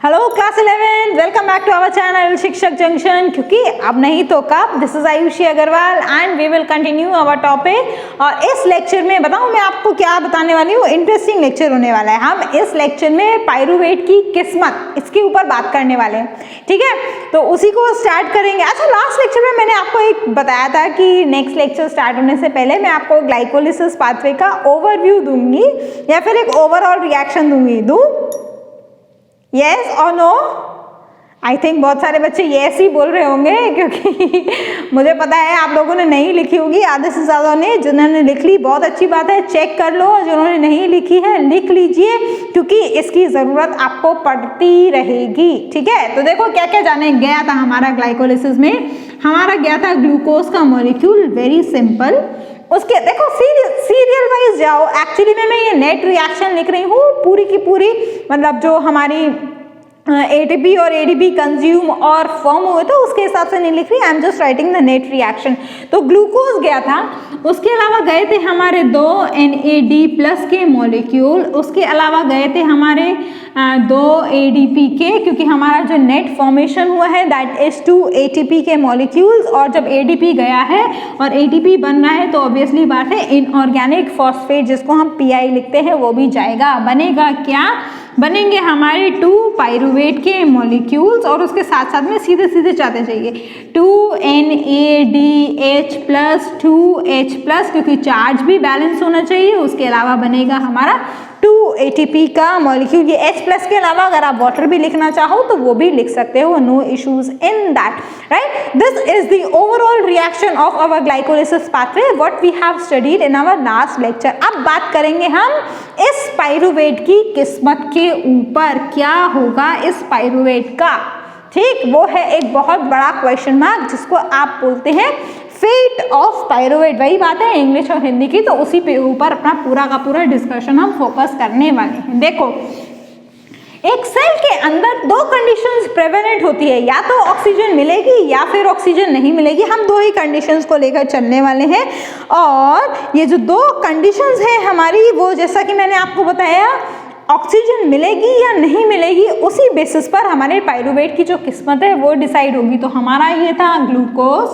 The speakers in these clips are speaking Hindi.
Hello class 11, welcome back to our channel Shikshak junction. क्योंकि अब नहीं तो कब। This is Ayushi Agrawal and we will continue our topic. और इस लेक्चर में बताऊं मैं आपको क्या बताने वाली हूँ। इंटरेस्टिंग लेक्चर होने वाला है। हम इस लेक्चर में पाइरूवेट की किस्मत इसके ऊपर बात करने वाले हैं, ठीक है। तो उसी को स्टार्ट करेंगे। अच्छा, लास्ट लेक्चर में मैंने आपको एक बताया था कि नेक्स्ट लेक्चर स्टार्ट होने से पहले मैं आपको ग्लाइकोलिसिस पाथवे का ओवरव्यू दूंगी या फिर एक ओवरऑल रिएक्शन दूंगी। यस और नो? आई थिंक बहुत सारे बच्चे यस ही बोल रहे होंगे, क्योंकि मुझे पता है आप लोगों ने नहीं लिखी होगी। आधे से ज़्यादा ने, जिन्होंने लिख ली बहुत अच्छी बात है, चेक कर लो। जिन्होंने नहीं लिखी है लिख लीजिए, क्योंकि इसकी ज़रूरत आपको पड़ती रहेगी, ठीक है। तो देखो क्या क्या जाने गया था हमारा ग्लाइकोलिसिस में। हमारा गया था ग्लूकोज का मॉलिक्यूल, वेरी सिंपल। उसके देखो सीरियल वाइज जाओ। एक्चुअली में मैं ये नेट रिएक्शन लिख रही हूँ पूरी की पूरी, मतलब जो हमारी एटीपी और एडीपी कंज्यूम और फॉर्म हुए तो उसके हिसाब से नहीं लिख रही। I am just writing the net reaction. तो ग्लूकोज गया था, उसके अलावा गए थे हमारे 2 NAD+ के मॉलिक्यूल, उसके अलावा गए थे हमारे 2 ADP के, क्योंकि हमारा जो नेट फॉर्मेशन हुआ है दैट इज 2 ATP के मॉलिक्यूल्स। और जब ADP गया है और ATP बन रहा है तो ऑब्वियसली बात है इनऑर्गेनिक फॉस्फेट, जिसको हम PI लिखते हैं, वो भी जाएगा। बनेगा क्या? बनेंगे हमारे 2 पाइरूवेट के मॉलिक्यूल्स और उसके साथ साथ में सीधे सीधे जाते जाइए 2 NADH+ 2H+, क्योंकि चार्ज भी बैलेंस होना चाहिए। उसके अलावा बनेगा हमारा 2 ATP का मॉलिक्यूल। ये H+ के अलावा अगर आप वाटर भी लिखना चाहो तो वो भी लिख सकते हो, no issues in that, right. This is the overall reaction of our glycolysis pathway what we have studied in our last lecture. अब बात करेंगे हम इस पाइरूवेट की किस्मत के ऊपर, क्या होगा इस पाइरूवेट का, ठीक। वो है एक बहुत बड़ा क्वेश्चन मार्क, जिसको आप बोलते हैं फेट ऑफ पाइरूवेट। वही बात है इंग्लिश और हिंदी की, तो उसी पे ऊपर अपना पूरा का पूरा डिस्कशन हम फोकस करने वाले हैं। देखो, एक सेल के अंदर 2 कंडीशंस प्रेवेलेंट होती है, या तो ऑक्सीजन मिलेगी या फिर ऑक्सीजन नहीं मिलेगी। हम 2 ही कंडीशंस को लेकर चलने वाले हैं। और ये जो 2 कंडीशंस हैं हमारी, वो जैसा कि मैंने आपको बताया, ऑक्सीजन मिलेगी या नहीं मिलेगी, उसी बेसिस पर हमारे पाइरूवेट की जो किस्मत है वो डिसाइड होगी। तो हमारा ये था ग्लूकोज।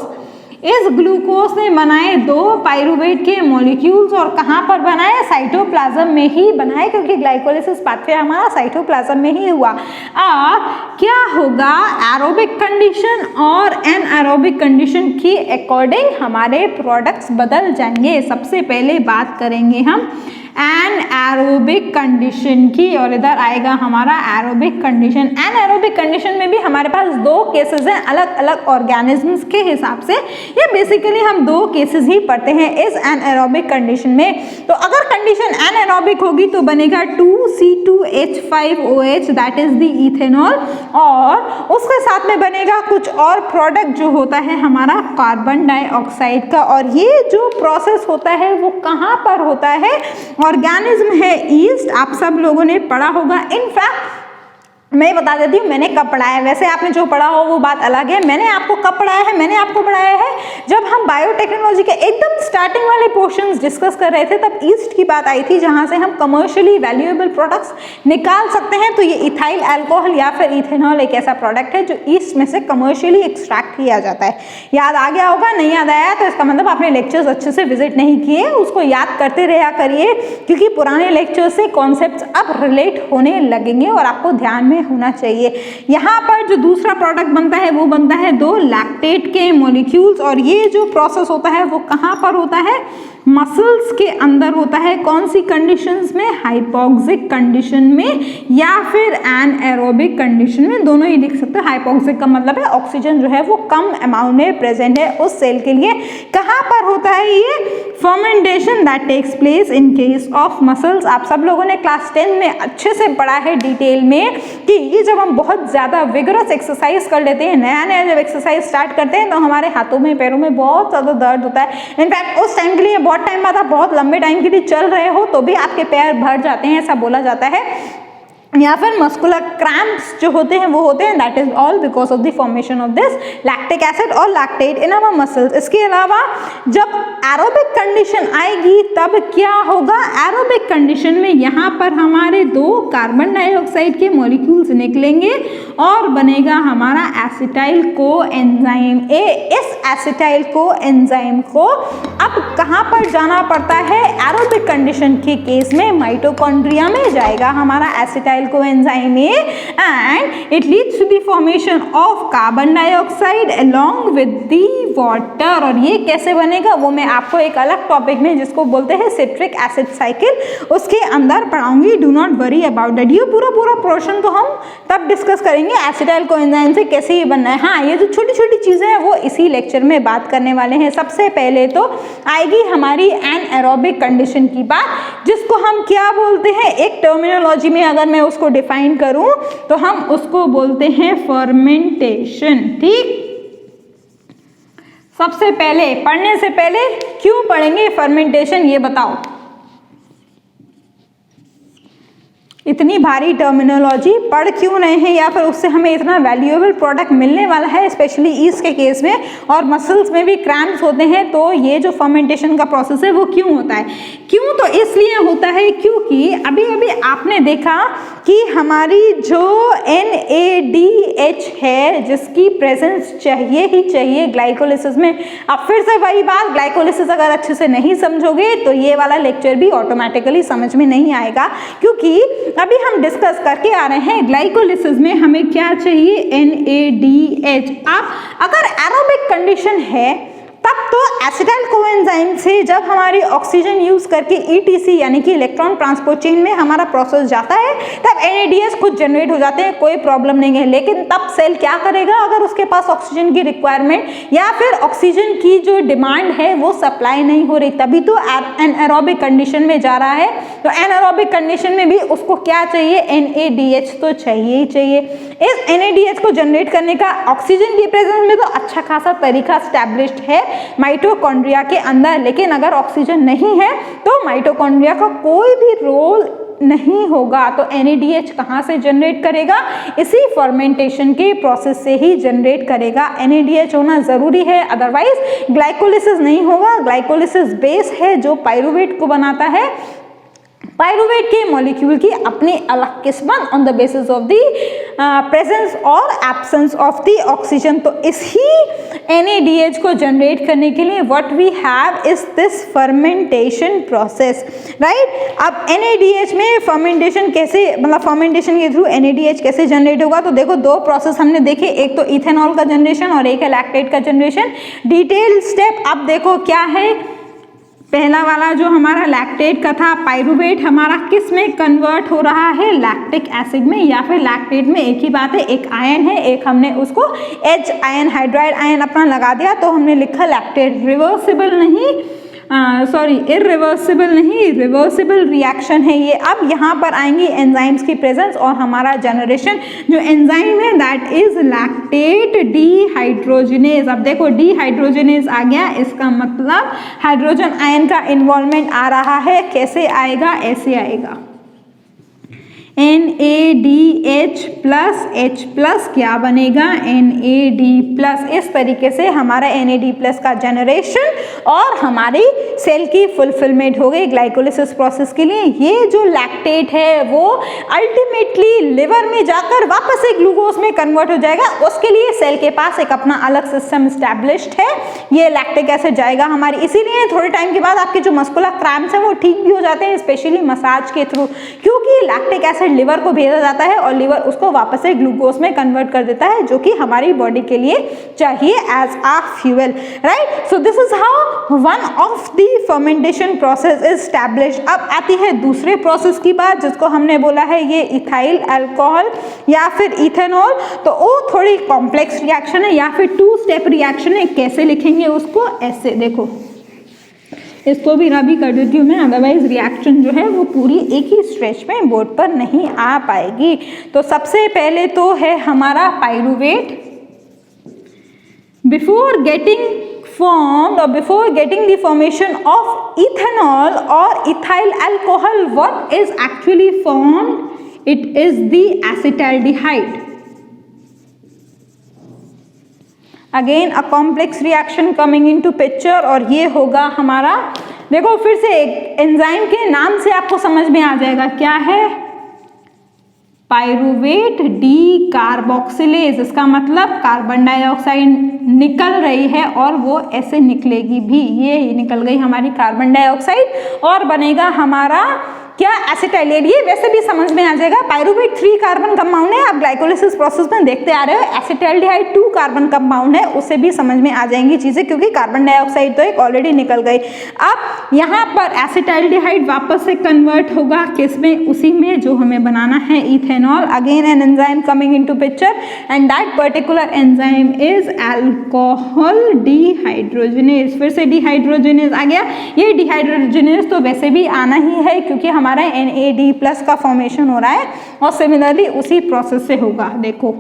इस ग्लूकोज ने बनाए 2 पाइरूवेट के मॉलिक्यूल्स और कहाँ पर बनाए? साइटोप्लाज्म में ही बनाए, क्योंकि ग्लाइकोलिसिस पाथवे हमारा साइटोप्लाज्म में ही हुआ। क्या होगा? एरोबिक कंडीशन और एनएरोबिक कंडीशन के अकॉर्डिंग हमारे प्रोडक्ट्स बदल जाएंगे। सबसे पहले बात करेंगे हम एनएरोबिक कंडीशन की, और इधर आएगा हमारा एरोबिक कंडीशन। एनएरोबिक कंडीशन में भी हमारे पास 2 केसेस हैं अलग अलग ऑर्गेनिजम्स के हिसाब से। ये बेसिकली हम 2 केसेस ही पढ़ते हैं इस एनएरोबिक कंडीशन में। तो अगर कंडीशन एनएरोबिक होगी तो बनेगा 2C2H5OH, that is the ethanol. और उसके साथ में बनेगा कुछ और प्रोडक्ट जो होता है हमारा कार्बन डाइऑक्साइड का। और ये जो प्रोसेस होता है वो कहाँ पर होता है? ऑर्गेनिज्म है ईस्ट, आप सब लोगों ने पढ़ा होगा। इनफैक्ट मैं बता देती हूँ मैंने कब पढ़ाया है। वैसे आपने जो पढ़ा हो वो बात अलग है। मैंने आपको कब पढ़ाया है? मैंने आपको पढ़ाया है जब हम बायोटेक्नोलॉजी के एकदम स्टार्टिंग वाले पोर्शंस डिस्कस कर रहे थे, तब ईस्ट की बात आई थी, जहाँ से हम कमर्शियली वैल्यूएबल प्रोडक्ट्स निकाल सकते हैं। तो ये इथाइल अल्कोहल या फिर इथेनॉल एक ऐसा प्रोडक्ट है जो ईस्ट में से कमर्शियली एक्सट्रैक्ट किया जाता है। याद आ गया होगा? नहीं याद आया तो इसका मतलब आपने लेक्चर्स अच्छे से विजिट नहीं किए। उसको याद करते रहा करिए, क्योंकि पुराने लेक्चर से कॉन्सेप्ट्स अब रिलेट होने लगेंगे और आपको ध्यान में होना चाहिए। यहाँ पर जो दूसरा प्रोडक्ट बनता है वो बनता है 2 लैक्टेट के मॉलिक्यूल्स। और ये जो प्रोसेस होता है वो कहाँ पर होता है? मसल्स के अंदर होता है। कौन सी कंडीशंस में? हाइपोक्सिक कंडीशन में या फिर एनएरोबिक कंडीशन में, दोनों ही लिख सकते हो। हाइपोक्सिक का मतलब है ऑक्सीजन जो है वो कम अमाउंट में प्रेजेंट है उस सेल के लिए। कहाँ पर होता है ये? Fermentation that takes place in case of muscles. आप सब लोगों ने क्लास 10 में अच्छे से पढ़ा है डिटेल में कि ये जब हम बहुत ज़्यादा विगरस एक्सरसाइज कर लेते हैं, नया नया जब एक्सरसाइज स्टार्ट करते हैं, तो हमारे हाथों में पैरों में बहुत ज़्यादा दर्द होता है। इनफैक्ट उस टाइम के लिए बहुत टाइम बाद आप बहुत लंबे टाइम के लिए चल रहे हो तो भी आपके पैर भर जाते हैं, ऐसा बोला जाता है। या फिर मस्कुलर क्रैम्प्स जो होते हैं वो होते हैं, that is all because of the formation of this lactic acid और लैक्टेट इन आवर मसल्स। इसके अलावा जब एरोबिक कंडीशन आएगी तब क्या होगा, एरोबिक कंडीशन में यहाँ पर हमारे 2 कार्बन डाइऑक्साइड के मॉलिक्यूल्स निकलेंगे और बनेगा हमारा एसिटाइल कोएंजाइम। इस एसिटाइल कोएंजाइम को अब कहाँ पर जाना पड़ता है, एरोबिक कंडीशन के केस में माइटोकॉन्ड्रिया में जाएगा हमारा acetyl coenzyme A and it leads to the formation of carbon dioxide along with the water। और ये कैसे बनेगा वो मैं आपको एक अलग टॉपिक में जिसको बोलते हैं सिट्रिक एसिड साइकिल उसके अंदर पढ़ाऊंगी, do not worry about that. ये पूरा पोर्शन तो हम तब डिस्कस करेंगे एसिटाइल कोएंजाइम से कैसे ये बनना है। हाँ, ये जो छोटी छोटी चीजें हैं वो इसी लेक्चर में बात करने वाले हैं। सबसे पहले तो आएगी हमारी एनएरोबिक कंडीशन की बात, जिसको हम क्या बोलते हैं, एक टर्मिनोलॉजी में अगर मैं उसको डिफाइन करूं तो हम उसको बोलते हैं फर्मेंटेशन। ठीक, सबसे पहले पढ़ने से पहले क्यों पढ़ेंगे फर्मेंटेशन ये बताओ। इतनी भारी टर्मिनोलॉजी पढ़ क्यों रहे हैं, या फिर उससे हमें इतना वैल्यूएबल प्रोडक्ट मिलने वाला है, स्पेशली ईस्ट के केस में और मसल्स में भी क्रैम्प्स होते हैं, तो ये जो फर्मेंटेशन का प्रोसेस है वो क्यों होता है। क्यों तो इसलिए होता है क्योंकि अभी अभी आपने देखा कि हमारी जो NADH है जिसकी प्रेजेंस चाहिए ही चाहिए ग्लाइकोलिसिस में। अब फिर से वही बात, ग्लाइकोलिसिस अगर अच्छे से नहीं समझोगे तो ये वाला लेक्चर भी ऑटोमेटिकली समझ में नहीं आएगा, क्योंकि अभी हम डिस्कस करके आ रहे हैं ग्लाइकोलिसिस में हमें क्या चाहिए, NADH। अब अगर एरोबिक कंडीशन है तब तो एसिटाइल कोएंजाइम से जब हमारी ऑक्सीजन यूज करके ETC यानी कि इलेक्ट्रॉन ट्रांसपोर्ट चेन में हमारा प्रोसेस जाता है तब NADH खुद जनरेट हो जाते हैं, कोई प्रॉब्लम नहीं है। लेकिन तब सेल क्या करेगा, अगर उसके पास ऑक्सीजन की रिक्वायरमेंट या फिर ऑक्सीजन की जो डिमांड है वो सप्लाई नहीं हो रही, तभी तो एनारोबिक कंडीशन में जा रहा है। तो एनारोबिक कंडीशन में भी उसको क्या चाहिए, NADH तो चाहिए ही चाहिए। इस NADH को जनरेट करने का ऑक्सीजन की प्रेजेंस में तो अच्छा खासा तरीका स्टैब्लिश्ड है माइटोकॉन्ड्रिया के अंदर, लेकिन अगर ऑक्सीजन नहीं है तो माइटोकॉन्ड्रिया का कोई भी रोल नहीं होगा। तो NADH कहाँ से जनरेट करेगा, इसी फर्मेंटेशन के प्रोसेस से ही जनरेट करेगा। NADH होना जरूरी है, अदरवाइज ग्लाइकोलिसिस नहीं होगा। ग्लाइकोलिसिस बेस है जो पाइरुवेट को बनाता है। पाइरुवेट के मॉलिक्यूल की अपनी अलग किस्मत on the basis of the presence और एब्सेंस ऑफ द ऑक्सीजन। तो इसी NADH को जनरेट करने के लिए what we have is this fermentation process, right. अब NADH में फर्मेंटेशन कैसे, मतलब फर्मेंटेशन के थ्रू NADH कैसे जनरेट होगा, तो देखो 2 प्रोसेस हमने देखे, एक तो इथेनॉल का जनरेशन और एक है लैक्टेट का जनरेशन। डिटेल स्टेप अब देखो क्या है। पहला वाला जो हमारा लैक्टेट का था, पाइरुवेट हमारा किस में कन्वर्ट हो रहा है, लैक्टिक एसिड में या फिर लैक्टेट में। एक ही बात है, एक आयन है, एक हमने उसको H आयन हाइड्राइड आयन अपना लगा दिया तो हमने लिखा लैक्टेट। रिवर्सिबल नहीं, इरिवर्सिबल नहीं, रिवर्सिबल रिएक्शन है ये। अब यहाँ पर आएंगी एंजाइम्स की प्रेजेंस और हमारा जनरेशन। जो एंजाइम है दैट इज लैक्टेट डीहाइड्रोजिनेज। अब देखो डीहाइड्रोजिनेज आ गया, इसका मतलब हाइड्रोजन आयन का इन्वॉल्वमेंट आ रहा है। कैसे आएगा, ऐसे आएगा, NADH प्लस H प्लस क्या बनेगा, NAD प्लस। इस तरीके से हमारा NAD प्लस का जनरेशन और हमारी सेल की फुलफिलमेंट हो गई ग्लाइकोलिसिस प्रोसेस के लिए। ये जो लैक्टेट है वो अल्टीमेटली लिवर में जाकर वापस से ग्लूकोज में कन्वर्ट हो जाएगा। उसके लिए सेल के पास एक अपना अलग सिस्टम स्टैब्लिश्ड है। ये लैक्टिक एसिड जाएगा हमारी, इसीलिए थोड़े टाइम के बाद आपके जो मस्कुलर क्रैम्प्स हैं वो ठीक भी हो जाते हैं, स्पेशली मसाज के थ्रू, क्योंकि लैक्टिक एसिड लिवर को भेजा जाता है और लिवर उसको वापस से ग्लूकोज में कन्वर्ट कर देता है, जो कि हमारी बॉडी के लिए चाहिए as a fuel, right. So this is how one of the fermentation process is established. अब आती है दूसरे प्रोसेस की बात, जिसको हमने बोला है ये इथाइल अल्कोहल या फिर इथेनॉल। तो वो थोड़ी कॉम्प्लेक्स रिएक्शन है या फिर 2 स्टेप रिएक्शन है। कैसे लिखेंगे उसको, ऐसे देखो, इसको भी रबी कर देती हूँ मैं, अदरवाइज रिएक्शन जो है वो पूरी एक ही स्ट्रेच में बोर्ड पर नहीं आ पाएगी। तो सबसे पहले तो है हमारा pyruvate. Before getting formed or before getting the formation of ethanol or ethyl alcohol, what is actually formed it is the acetaldehyde. Again a complex reaction coming into picture, और ये होगा हमारा, देखो फिर से एक एंजाइम के नाम से आपको समझ में आ जाएगा क्या है, पाइरूवेट डी कार्बोक्सिलेज। इसका मतलब कार्बन डाइऑक्साइड निकल रही है और वो ऐसे निकलेगी भी, ये निकल गई हमारी कार्बन डाइऑक्साइड और बनेगा हमारा क्या, एसिटाइलेट। ये वैसे भी समझ में आ जाएगा, पाइरूवेट 3 कार्बन कंपाउंड है, आप ग्लाइकोलिसिस प्रोसेस में देखते आ रहे हो। एसिटाल्डिहाइड 2 कार्बन कंपाउंड है, उससे भी समझ में आ जाएंगी चीजें, क्योंकि कार्बन डाइऑक्साइड तो एक ऑलरेडी निकल गई। अब यहाँ पर एसिटाल्डिहाइड वापस से कन्वर्ट होगा किसमें, उसी में जो हमें बनाना है ethanol. Again an enzyme coming into picture and that particular enzyme is alcohol dehydrogenase. फिर से डिहाइड्रोजनेज आ गया। ये डिहाइड्रोजनेज तो वैसे भी आना ही है, क्योंकि हमारा NAD+ का फॉर्मेशन हो रहा है और सिमिलरली उसी प्रोसेस से होगा। देखो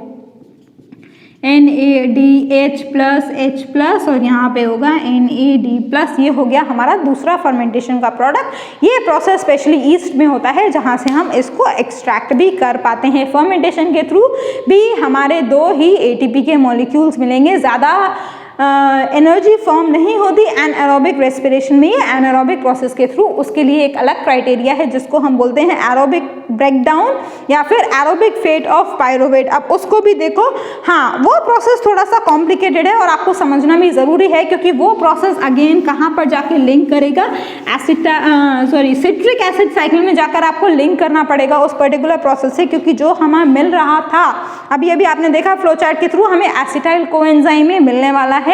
NADH+H+ और यहाँ पे होगा NAD+। ये हो गया हमारा दूसरा फर्मेंटेशन का प्रोडक्ट। ये प्रोसेस स्पेशली ईस्ट में होता है, जहाँ से हम इसको एक्सट्रैक्ट भी कर पाते हैं। फर्मेंटेशन के थ्रू भी हमारे 2 ही ATP के मॉलिक्यूल्स मिलेंगे, ज़्यादा एनर्जी फॉर्म नहीं होती एनारोबिक रेस्पिरेशन में, ये एनारोबिक प्रोसेस के थ्रू। उसके लिए एक अलग क्राइटेरिया है जिसको हम बोलते हैं एरोबिक ब्रेकडाउन या फिर एरोबिक फेट ऑफ पाइरूवेट। अब उसको भी देखो, हाँ वो प्रोसेस थोड़ा सा कॉम्प्लिकेटेड है और आपको समझना भी ज़रूरी है, क्योंकि वो प्रोसेस अगेन कहाँ पर जाके लिंक करेगा, सिट्रिक एसिड साइकिल में जाकर आपको लिंक करना पड़ेगा उस पर्टिकुलर प्रोसेस से, क्योंकि जो हमें मिल रहा था अभी अभी आपने देखा फ्लो चार्ट के थ्रू, हमें एसिटाइल कोएंजाइम में मिलने वाला है,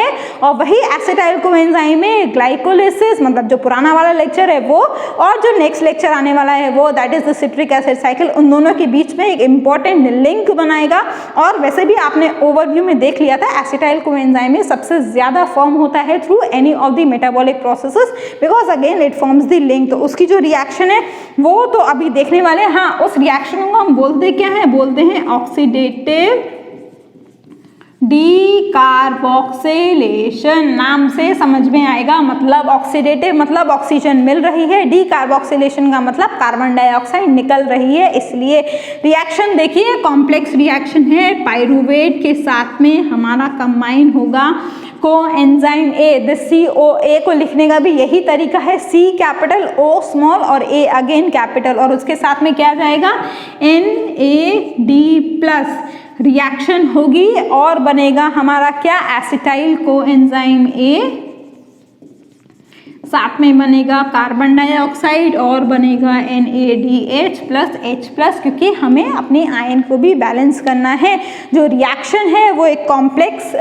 और वही एसिटाइल कोएंजाइम में ग्लाइकोलिसिस, मतलब जो पुराना वाला लेक्चर है वो, और जो नेक्स्ट लेक्चर आने वाला है वो, that is the citric acid cycle, उन दोनों के बीच में एक इंपॉर्टेंट लिंक बनाएगा। और वैसे भी आपने ओवरव्यू में देख लिया था, एसिटाइल कोएंजाइम में सबसे ज्यादा फॉर्म होता है through any of the metabolic processes, because again it forms the link. तो उसकी जो रिएक्शन है वो तो अभी देखने वाले हैं। हाँ, उस रिएक्शन को हम बोलते क्या है, बोलते हैं ऑक्सीडेटिव डीकार्बोक्सिलेशन। नाम से समझ में आएगा, मतलब ऑक्सीडेटिव मतलब ऑक्सीजन मिल रही है, डीकार्बोक्सिलेशन का मतलब कार्बन डाइऑक्साइड निकल रही है। इसलिए रिएक्शन देखिए कॉम्प्लेक्स रिएक्शन है, पाइरूवेट के साथ में हमारा कंबाइन होगा कोएंजाइम ए। द COA को लिखने का भी यही तरीका है, C कैपिटल O स्मॉल और A अगेन कैपिटल, और उसके साथ में क्या जाएगा NAD+। रिएक्शन होगी और बनेगा हमारा क्या, एसिटाइल कोएंजाइम A, साथ में बनेगा कार्बन डाइऑक्साइड और बनेगा NADH+H+, क्योंकि हमें अपने आयन को भी बैलेंस करना है। जो रिएक्शन है वो एक कॉम्प्लेक्स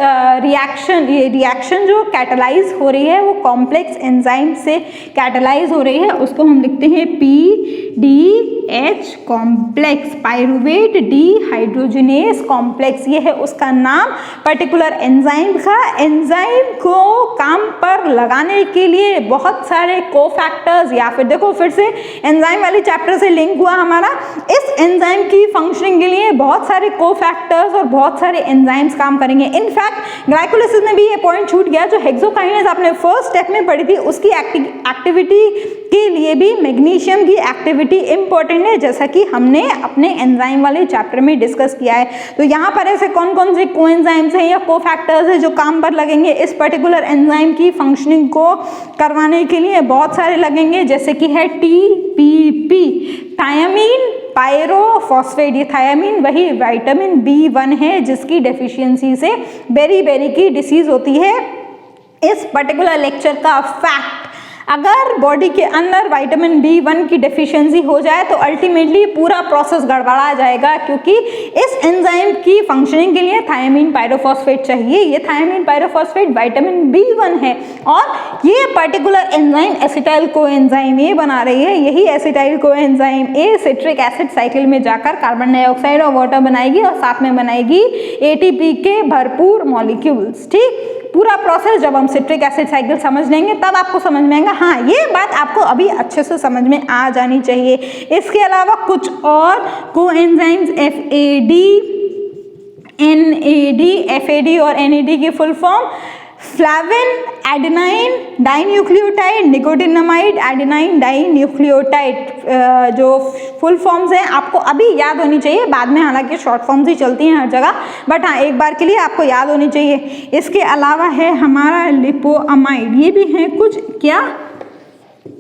रिएक्शन, ये रिएक्शन जो कैटलाइज हो रही है वो कॉम्प्लेक्स एंजाइम से कैटलाइज हो रही है, उसको हम लिखते हैं PDH complex, pyruvate dehydrogenase complex. ये है उसका नाम पर्टिकुलर एंजाइम का। एंजाइम को काम पर लगाने के लिए बहुत सारे कोफैक्टर्स, या फिर देखो फिर से एंजाइम वाली चैप्टर से लिंक हुआ हमारा, इस एंजाइम की फंक्शनिंग के लिए बहुत सारे कोफैक्टर्स और बहुत सारे एंजाइम्स काम करेंगे। इनफैक्ट ग्लाइकोलिसिस में भी ये पॉइंट छूट गया, जो हेक्सोकाइनेज आपने फर्स्ट स्टेप में पढ़ी थी, उसकी एक्टिविटी के लिए भी मैग्नीशियम की एक्टिविटी इंपॉर्टेंट है, जैसा कि हमने अपने एंजाइम वाले चैप्टर में डिस्कस किया है। तो यहाँ पर ऐसे कौन कौन से कोएंजाइम्स हैं या कोफैक्टर्स हैं जो काम पर लगेंगे इस पर्टिकुलर एंजाइम की फंक्शनिंग को करवाने के लिए, बहुत सारे लगेंगे, जैसे कि है TPP थायामीन पायरोफॉस्फेट। ये थायामीन वही विटामिन B1 है जिसकी डेफिशिएंसी से बेरी की डिसीज होती है। इस पर्टिकुलर लेक्चर का फैक्ट, अगर बॉडी के अंदर विटामिन B1 की डेफिशिएंसी हो जाए तो अल्टीमेटली पूरा प्रोसेस गड़बड़ा जाएगा, क्योंकि इस एंजाइम की फंक्शनिंग के लिए थायामीन पायरोफॉस्फेट चाहिए। ये थायामीन पायरोफॉस्फेट विटामिन B1 है और ये particular enzyme acetyl coenzyme A बना रही है। यही acetyl coenzyme A citric acid cycle में जाकर कार्बन डाइऑक्साइड और वाटर बनाएगी और साथ में बनाएगी ATP के भरपूर मॉलिक्यूल्स। ठीक, पूरा प्रोसेस जब हम सिट्रिक एसिड साइकिल समझ लेंगे तब आपको समझ में आएगा। हाँ, ये बात आपको अभी अच्छे से समझ में आ जानी चाहिए। इसके अलावा कुछ और कोएंजाइम्स FAD, NAD, FAD और NAD की full form फ्लैविन, adenine dinucleotide, nicotinamide, adenine dinucleotide, जो फुल फॉर्म्स हैं आपको अभी याद होनी चाहिए, बाद में हालांकि शॉर्ट फॉर्म्स ही चलती हैं हर जगह, बट हाँ एक बार के लिए आपको याद होनी चाहिए। इसके अलावा है हमारा लिपोअमाइड, ये भी हैं कुछ क्या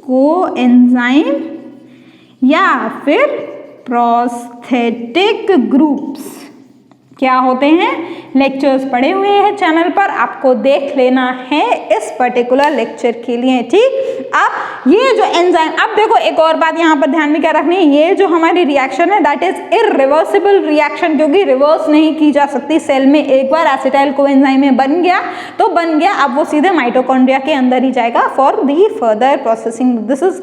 कोएंजाइम या फिर प्रोस्थेटिक ग्रुप्स। क्या होते हैं? लेक्चर्स पढ़े हुए हैं चैनल पर, आपको देख लेना है इस पर्टिकुलर लेक्चर के लिए, ठीक। अब ये जो एंजाइम, अब देखो एक और बात यहाँ पर ध्यान में क्या रखनी है, ये जो हमारी रिएक्शन है दैट इज इरिवर्सिबल रिएक्शन, क्योंकि रिवर्स नहीं की जा सकती। सेल में एक बार एसिटाइल कोएंजाइम में बन गया तो बन गया, अब वो सीधे माइटोकॉन्ड्रिया के अंदर ही जाएगा for the further processing. This is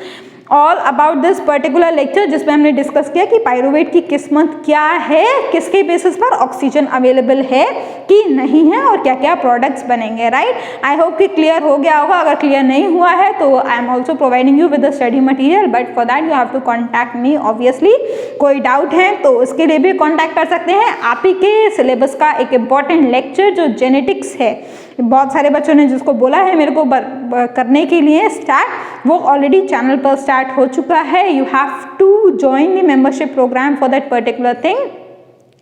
all about this particular lecture, जिसमें हमने डिस्कस किया कि पायरुवेट की किस्मत क्या है, किसके बेसिस पर ऑक्सीजन अवेलेबल है कि नहीं है और क्या क्या प्रोडक्ट्स बनेंगे, राइट। आई होप कि क्लियर हो गया होगा। अगर क्लियर नहीं हुआ है तो I am also providing you with the study material, but for that you have to contact me obviously. कोई डाउट है तो उसके लिए भी कॉन्टैक्ट कर सकते हैं। आप ही के सिलेबस का एक इम्पॉर्टेंट लेक्चर जो जेनेटिक्स है, बहुत सारे बच्चों ने जिसको बोला है मेरे को करने के लिए स्टार्ट, वो ऑलरेडी चैनल पर स्टार्ट हो चुका है। You have to join the membership program for that particular thing.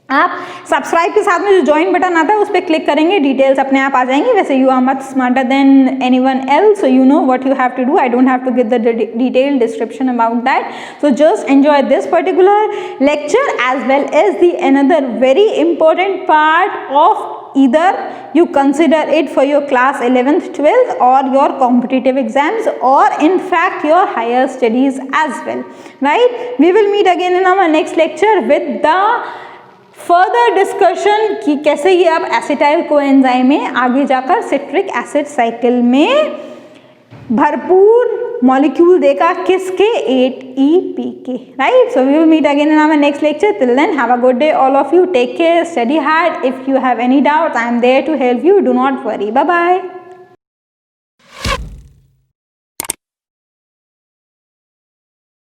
आप सब्सक्राइब के साथ में जो ज्वाइन बटन आता है उस पर क्लिक करेंगे, डिटेल्स अपने आप आ जाएंगी। वैसे you are much smarter than anyone else, so you know what you have to do. I don't have to give the detail description about that, so just enjoy this particular lecture as well as the another very important part of either you consider it for your class 11th 12th or your competitive exams or in fact your higher studies as well, right? We will meet again in our next lecture with the further discussion कि कैसे ये अब एसिटाइल कोएंजाइम में आगे जाकर सिट्रिक एसिड साइकिल में भरपूर मॉलिक्यूल देगा, किसके 8EP के, right. So we will meet again in our next lecture. Till then have a good day all of you, take care, study hard. If you have any doubt I am there to help you, do not worry, bye bye.